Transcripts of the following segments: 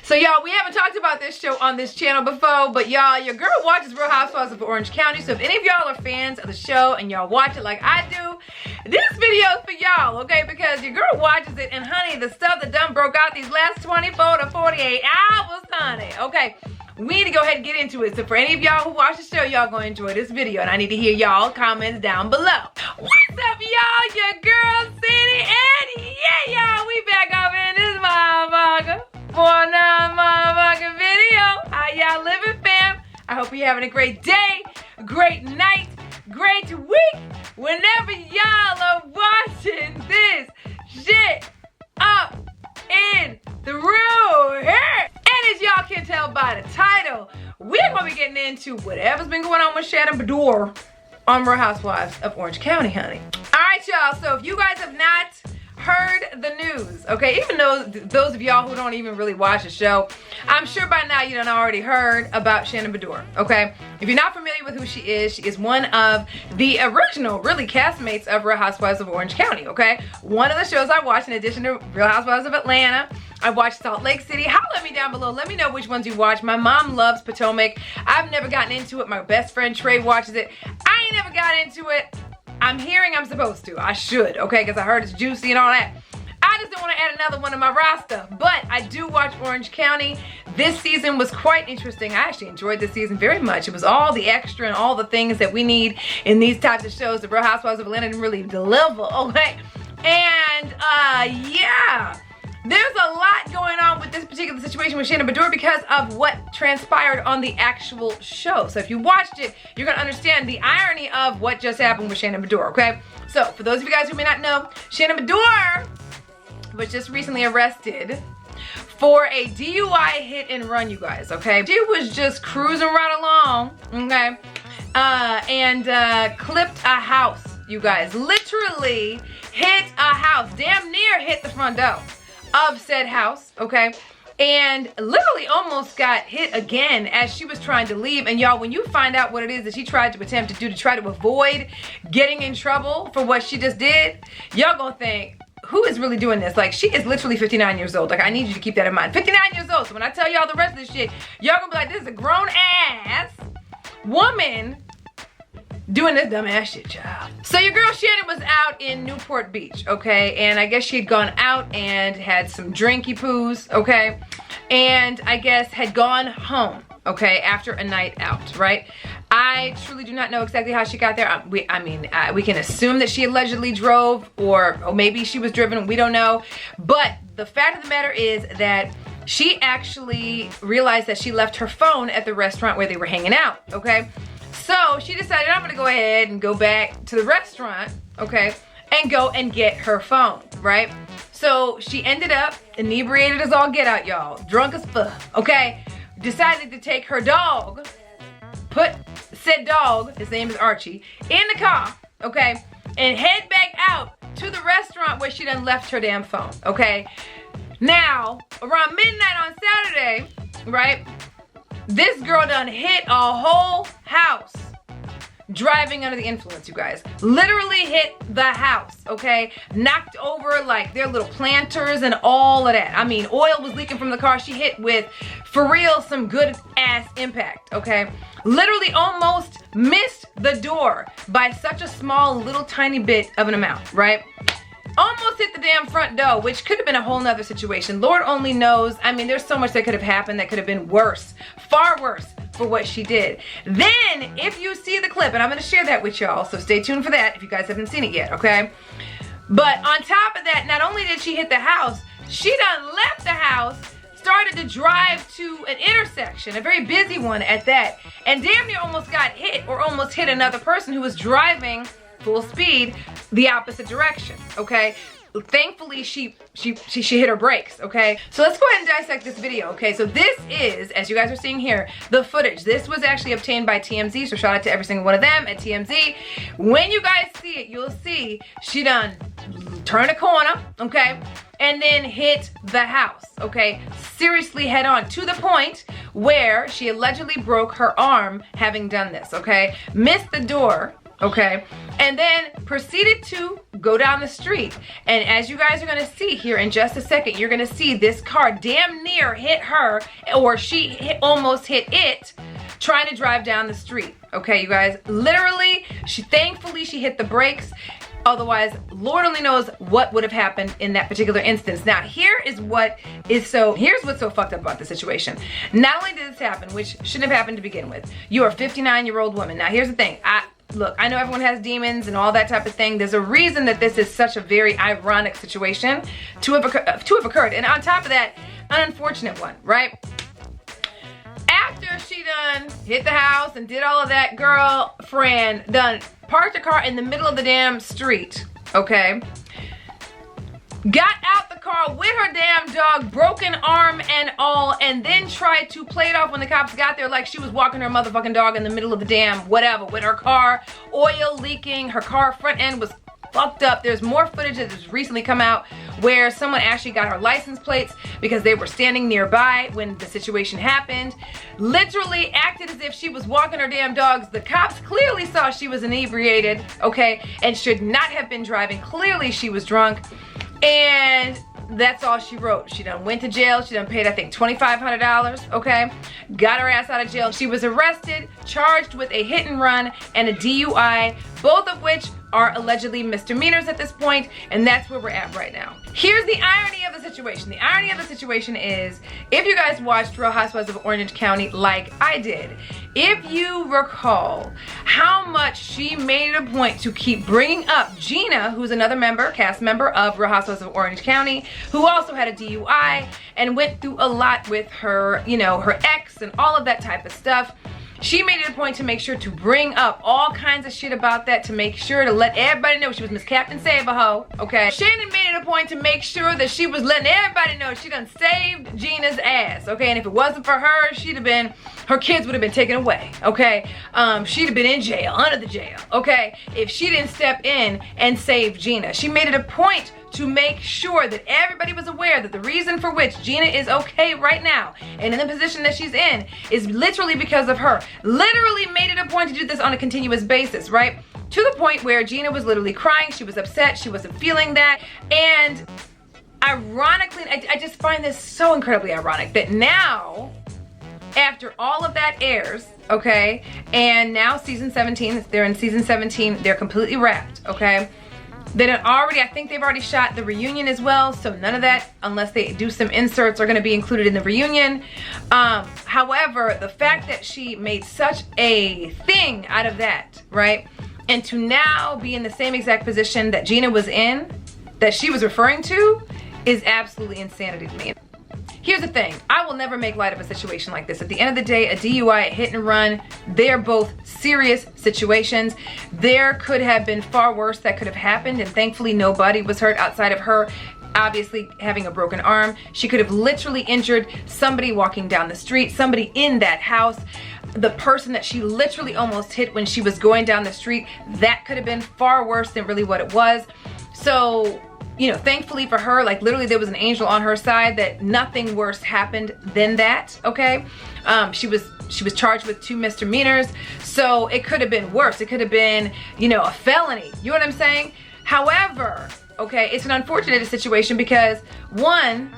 So y'all, we haven't talked about this show on this channel before, but y'all, your girl watches Real Housewives of Orange County. So if any of y'all are fans of the show and y'all watch it like I do, this video is for y'all, okay? Because your girl watches it, and honey, the stuff that done broke out these last 24 to 48 hours, honey, okay? We need to go ahead and get into it. So for any of y'all who watch the show, y'all gonna enjoy this video, and I need to hear y'all comments down below. What's up, y'all? Your girl Sande, and yeah, y'all, we back up in this motherfucker for another motherfucking video. How y'all living, fam? I hope you're having a great day, great night, great week, whenever y'all are watching this shit up in the room here. And as y'all can tell by the title, we're gonna be getting into whatever's been going on with Shannon Beador on Real Housewives of Orange County, honey. All right, y'all, so if you guys have not heard the news, okay, even though those of y'all who don't even really watch the show, I'm sure by now you done already heard about Shannon Beador, okay? If you're not familiar with who she is one of the original, really, castmates of Real Housewives of Orange County, okay? One of the shows I watched in addition to Real Housewives of Atlanta, I watched Salt Lake City. Holla at me down below. Let me know which ones you watch. My mom loves Potomac. I've never gotten into it. My best friend Trey watches it. I ain't never got into it. I'm hearing I'm supposed to. I should, okay? Because I heard it's juicy and all that. I just don't want to add another one to my roster. But I do watch Orange County. This season was quite interesting. I actually enjoyed this season very much. It was all the extra and all the things that we need in these types of shows. The Real Housewives of Atlanta didn't really deliver, okay? And, yeah. There's a lot going on with this particular situation with Shannon Beador because of what transpired on the actual show. So if you watched it, you're gonna understand the irony of what just happened with Shannon Beador, okay? So for those of you guys who may not know, Shannon Beador was just recently arrested for a DUI hit and run, you guys, okay? She was just cruising right along, okay? And clipped a house, you guys. Literally hit a house, damn near hit the front door of said house, okay? And literally almost got hit again as she was trying to leave. And y'all, when you find out what it is that she tried to attempt to do to try to avoid getting in trouble for what she just did, y'all gonna think, who is really doing this? Like, she is literally 59 years old. Like, I need you to keep that in mind. 59 years old. So when I tell y'all the rest of this shit, y'all gonna be like, this is a grown ass woman doing this dumbass shit, child. So your girl Shannon was out in Newport Beach, okay? And I guess she had gone out and had some drinky poos, okay? And I guess had gone home, okay, after a night out, right? I truly do not know exactly how she got there. We can assume that she allegedly drove, or maybe she was driven, we don't know. But the fact of the matter is that she actually realized that she left her phone at the restaurant where they were hanging out, okay? So she decided, I'm gonna go ahead and go back to the restaurant, okay, and go and get her phone, right? So she ended up inebriated as all get out, y'all, drunk as fuck, okay? Decided to take her dog, put said dog, his name is Archie, in the car, okay, and head back out to the restaurant where she done left her damn phone, okay? Now, around midnight on Saturday, right, this girl done hit a whole house driving under the influence, you guys. Literally hit the house, okay? Knocked over like their little planters and all of that. I mean, oil was leaking from the car. She hit with, for real, some good ass impact, okay? Literally almost missed the door by such a small little tiny bit of an amount, right? Almost hit the damn front door, which could have been a whole nother situation. Lord only knows. I mean, there's so much that could have happened that could have been worse, far worse for what she did. Then, if you see the clip, and I'm gonna share that with y'all, so stay tuned for that if you guys haven't seen it yet, okay? But on top of that, not only did she hit the house, she done left the house, started to drive to an intersection, a very busy one at that, and damn near almost got hit, or almost hit another person who was driving full speed the opposite direction, okay? Thankfully, she hit her brakes, okay? So let's go ahead and dissect this video, okay? So this is, as you guys are seeing here, the footage. This was actually obtained by TMZ, so shout out to every single one of them at TMZ. When you guys see it, you'll see she done turned a corner, okay? And then hit the house, okay? Seriously head on, to the point where she allegedly broke her arm having done this, okay? Missed the door, okay? And then proceeded to go down the street. And as you guys are gonna see here in just a second, you're gonna see this car damn near hit her, or almost hit it, trying to drive down the street. Okay, you guys, literally, thankfully she hit the brakes. Otherwise, Lord only knows what would have happened in that particular instance. Now, here's what's so fucked up about the situation. Not only did this happen, which shouldn't have happened to begin with, you're a 59-year-old woman. Now, here's the thing. Look, I know everyone has demons and all that type of thing. There's a reason that this is such a very ironic situation to have occurred. And on top of that, an unfortunate one, right? After she done hit the house and did all of that, girlfriend done parked her car in the middle of the damn street, okay? Got out the car with her damn dog, broken arm and all, and then tried to play it off when the cops got there like she was walking her motherfucking dog in the middle of the damn whatever, with her car oil leaking, her car front end was fucked up. There's more footage that has recently come out where someone actually got her license plates because they were standing nearby when the situation happened. Literally acted as if she was walking her damn dogs. The cops clearly saw she was inebriated, okay, and should not have been driving. Clearly she was drunk, and that's all she wrote. She done went to jail. She done paid, I think, $2,500, okay? Got her ass out of jail. She was arrested, charged with a hit and run and a DUI, both of which are allegedly misdemeanors at this point, and that's where we're at right now. Here's the irony of the situation. The irony of the situation is, if you guys watched Real Housewives of Orange County like I did, if you recall how much she made it a point to keep bringing up Gina, who's another cast member of Real Housewives of Orange County, who also had a DUI and went through a lot with her, you know, her ex and all of that type of stuff. She made it a point to make sure to bring up all kinds of shit about that, to make sure to let everybody know she was Miss Captain Save-A-Ho, okay? Shannon made it a point to make sure that she was letting everybody know she done saved Gina's ass, okay? And if it wasn't for her, her kids would have been taken away, okay? She'd have been in jail, under the jail, okay? If she didn't step in and save Gina. She made it a point to make sure that everybody was aware that the reason for which Gina is okay right now and in the position that she's in is literally because of her. Literally made it a point to do this on a continuous basis, right? To the point where Gina was literally crying. She was upset. She wasn't feeling that. And ironically, I just find this so incredibly ironic that now, after all of that airs, okay, and now season 17, they're in season 17, they're completely wrapped, okay? I think they've already shot the reunion as well, so none of that, unless they do some inserts, are going to be included in the reunion. However, the fact that she made such a thing out of that, right, and to now be in the same exact position that Gina was in, that she was referring to, is absolutely insanity to me. Here's the thing, I will never make light of a situation like this. At the end of the day, a DUI, a hit and run, they're both serious situations. There could have been far worse that could have happened, and thankfully nobody was hurt outside of her obviously having a broken arm. She could have literally injured somebody walking down the street, somebody in that house. The person that she literally almost hit when she was going down the street, that could have been far worse than really what it was. So, you know, thankfully for her, like literally there was an angel on her side that nothing worse happened than that, okay? She was charged with 2 misdemeanors, so it could have been worse. It could have been, you know, a felony. You know what I'm saying? However, okay, it's an unfortunate situation because, one,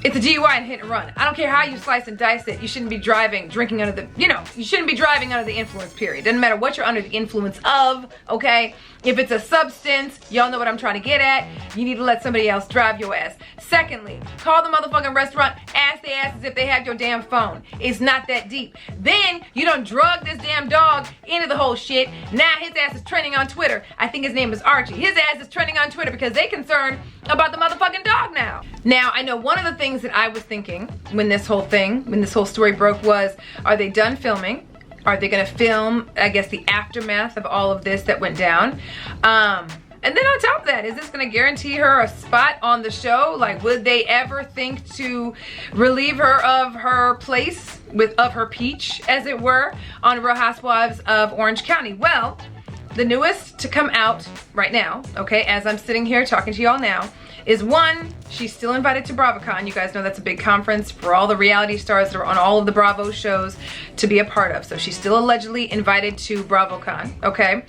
it's a DUI and hit and run. I don't care how you slice and dice it. You shouldn't be drinking under the, you know, you shouldn't be driving under the influence, period. Doesn't matter what you're under the influence of, okay? If it's a substance, y'all know what I'm trying to get at. You need to let somebody else drive your ass. Secondly, call the motherfucking restaurant, ask their asses if they have your damn phone. It's not that deep. Then you done drug this damn dog into the whole shit. Now his ass is trending on Twitter. I think his name is Archie. His ass is trending on Twitter because they concerned about the motherfucking dog now. Now, I know one of the things that I was thinking when this whole story broke was, are they done filming? Are they gonna film, I guess, the aftermath of all of this that went down? And then on top of that, is this gonna guarantee her a spot on the show? Like, would they ever think to relieve her of her place, of her peach, as it were, on Real Housewives of Orange County? Well, the newest to come out right now, okay, as I'm sitting here talking to y'all now, is one, she's still invited to BravoCon. You guys know that's a big conference for all the reality stars that are on all of the Bravo shows to be a part of. So she's still allegedly invited to BravoCon, okay?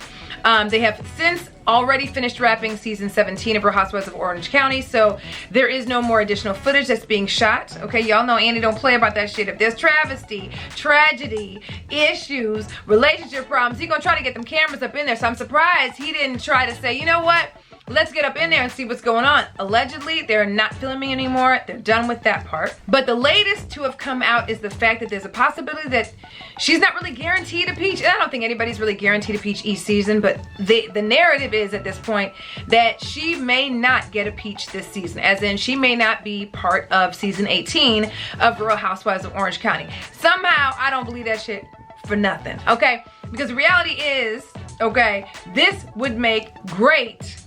They have since already finished wrapping season 17 of Real Housewives of Orange County, so there is no more additional footage that's being shot, okay? Y'all know Andy don't play about that shit. If there's travesty, tragedy, issues, relationship problems, he gonna try to get them cameras up in there. So I'm surprised he didn't try to say, you know what? Let's get up in there and see what's going on. Allegedly, they're not filming anymore. They're done with that part. But the latest to have come out is the fact that there's a possibility that she's not really guaranteed a peach. And I don't think anybody's really guaranteed a peach each season, but the narrative is at this point that she may not get a peach this season, as in she may not be part of season 18 of Real Housewives of Orange County. Somehow, I don't believe that shit for nothing, okay? Because the reality is, okay, this would make great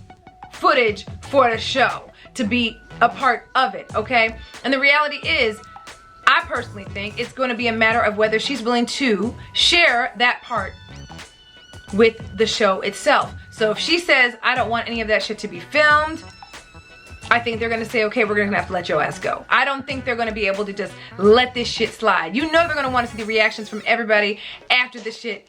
footage for the show to be a part of it, okay? And the reality is, I personally think it's going to be a matter of whether she's willing to share that part with the show itself. So if she says, I don't want any of that shit to be filmed, I think they're going to say, okay, we're going to have to let your ass go. I don't think they're going to be able to just let this shit slide. You know they're going to want to see the reactions from everybody after this shit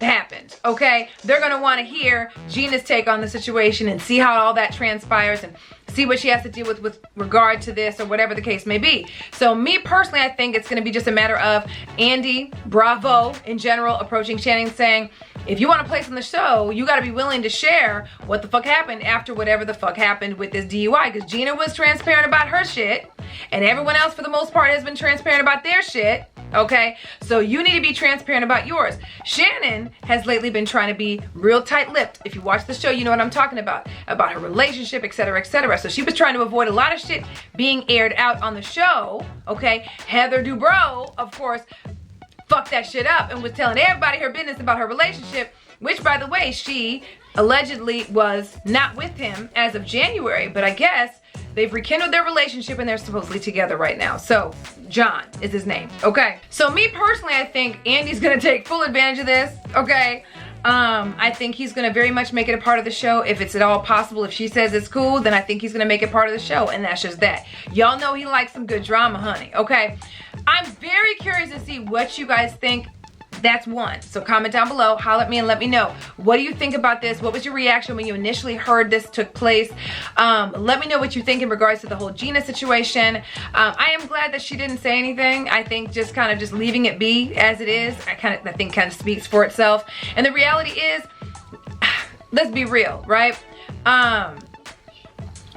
happened, okay? They're gonna want to hear Gina's take on the situation and see how all that transpires and see what she has to deal with regard to this or whatever the case may be. So me personally, I think it's gonna be just a matter of Andy, Bravo in general, approaching Shannon saying, if you want a place on the show, you gotta be willing to share what the fuck happened after whatever the fuck happened with this DUI, because Gina was transparent about her shit and everyone else for the most part has been transparent about their shit. Okay, so you need to be transparent about yours. Shannon has lately been trying to be real tight-lipped. If you watch the show, you know what I'm talking about her relationship, etc., etc. So she was trying to avoid a lot of shit being aired out on the show, okay? Heather Dubrow, of course, fucked that shit up and was telling everybody her business about her relationship, which, by the way, she allegedly was not with him as of January, but I guess they've rekindled their relationship and they're supposedly together right now. So, John is his name, okay? So me personally, I think Andy's gonna take full advantage of this, okay? I think he's gonna very much make it a part of the show. If it's at all possible, if she says it's cool, then I think he's gonna make it part of the show, and that's just that. Y'all know he likes some good drama, honey, okay? I'm very curious to see what you guys think. That's one. So comment down below, holler at me and let me know. What do you think about this? What was your reaction when you initially heard this took place? Let me know what you think in regards to the whole Gina situation. I am glad that she didn't say anything. I think just kind of just leaving it be as it is, I think kind of speaks for itself. And the reality is, let's be real, right?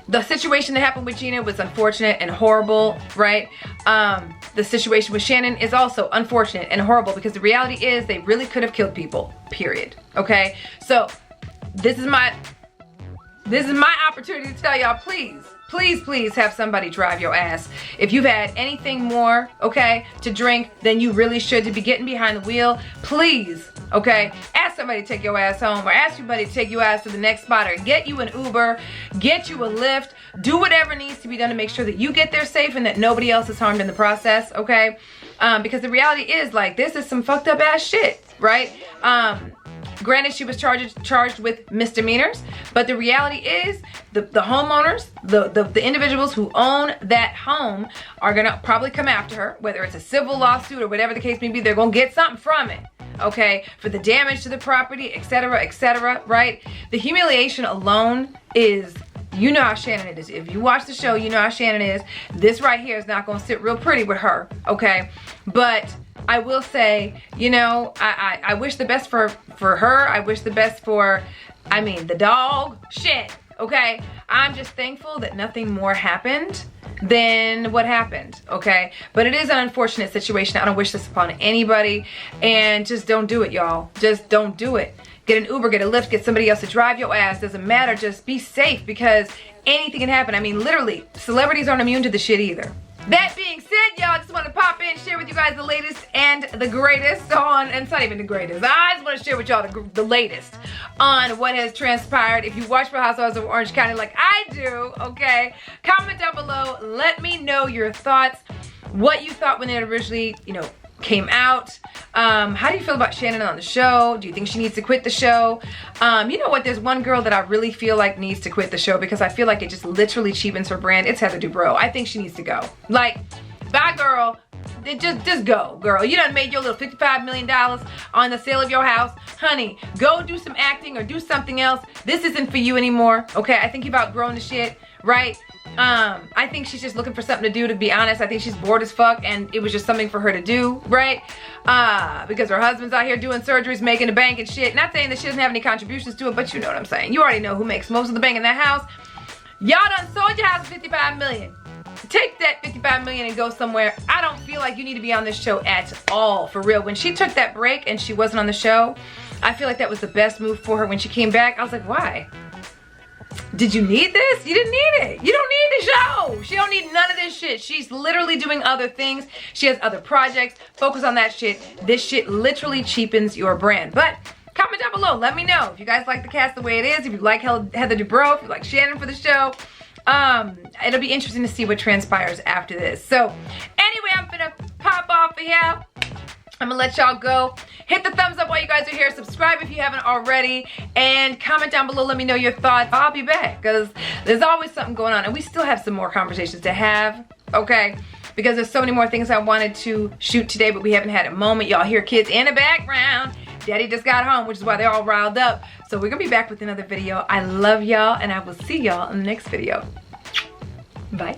The situation that happened with Gina was unfortunate and horrible, right? The situation with Shannon is also unfortunate and horrible, because the reality is they really could have killed people, period, okay? So this is my opportunity to tell y'all, please, please, please have somebody drive your ass. If you've had anything more, okay, to drink than you really should to be getting behind the wheel, please, okay, ask somebody to take your ass home, or ask somebody to take your ass to the next spot, or get you an Uber, get you a Lyft, do whatever needs to be done to make sure that you get there safe and that nobody else is harmed in the process, okay? Because the reality is, like, this is some fucked up ass shit, right? Granted, she was charged with misdemeanors, but the reality is the homeowners, the individuals who own that home are gonna probably come after her, whether it's a civil lawsuit or whatever the case may be. They're gonna get something from it, okay, for the damage to the property, etc., right? The humiliation alone is, you know how Shannon is. If you watch the show, you know how Shannon is. This right here is not gonna sit real pretty with her, okay? But I will say, you know, I wish the best for her. I wish the best for, I mean, the dog. Shit, okay? I'm just thankful that nothing more happened than what happened, okay? But it is an unfortunate situation. I don't wish this upon anybody. And just don't do it, y'all. Just don't do it. Get an Uber, get a Lyft, get somebody else to drive your ass. Doesn't matter. Just be safe, because anything can happen. I mean, literally, celebrities aren't immune to the shit either. That being said, y'all, I just want to pop in, share with you guys the latest and the greatest on, and it's not even the greatest, I just want to share with y'all the latest on what has transpired. If you watch Real Housewives of Orange County like I do, okay, comment down below, let me know your thoughts, what you thought when it originally, you know, came out. How do you feel about Shannon on the show? Do you think she needs to quit the show? You know what? There's one girl that I really feel like needs to quit the show because I feel like it just literally cheapens her brand. It's Heather Dubrow. I think she needs to go. Like, bye, girl. Just go, girl. You done made your little $55 million on the sale of your house. Honey, go do some acting or do something else. This isn't for you anymore, okay? I think you've outgrown the shit, right? I think she's just looking for something to do, to be honest. I think she's bored as fuck and it was just something for her to do, right? Because her husband's out here doing surgeries, making the bank and shit. Not saying that she doesn't have any contributions to it, but you know what I'm saying. You already know who makes most of the bank in that house. Y'all done sold your house for $55 million. Take that $55 million and go somewhere. I don't feel like you need to be on this show at all, for real. When she took that break and she wasn't on the show, I feel like that was the best move for her. When she came back, I was like, why? Did you need this? You didn't need it. You don't need the show. She don't need none of this shit. She's literally doing other things. She has other projects. Focus on that shit. This shit literally cheapens your brand. But comment down below. Let me know if you guys like the cast the way it is. If you like Heather Dubrow, if you like Shannon for the show. It'll be interesting to see what transpires after this. So anyway, I'm gonna pop off of here. I'm gonna let y'all go. Hit the thumbs up while you guys are here. Subscribe if you haven't already. And comment down below. Let me know your thoughts. I'll be back because there's always something going on. And we still have some more conversations to have, okay? Because there's so many more things I wanted to shoot today, but we haven't had a moment. Y'all hear kids in the background. Daddy just got home, which is why they're all riled up. So we're gonna be back with another video. I love y'all, and I will see y'all in the next video. Bye.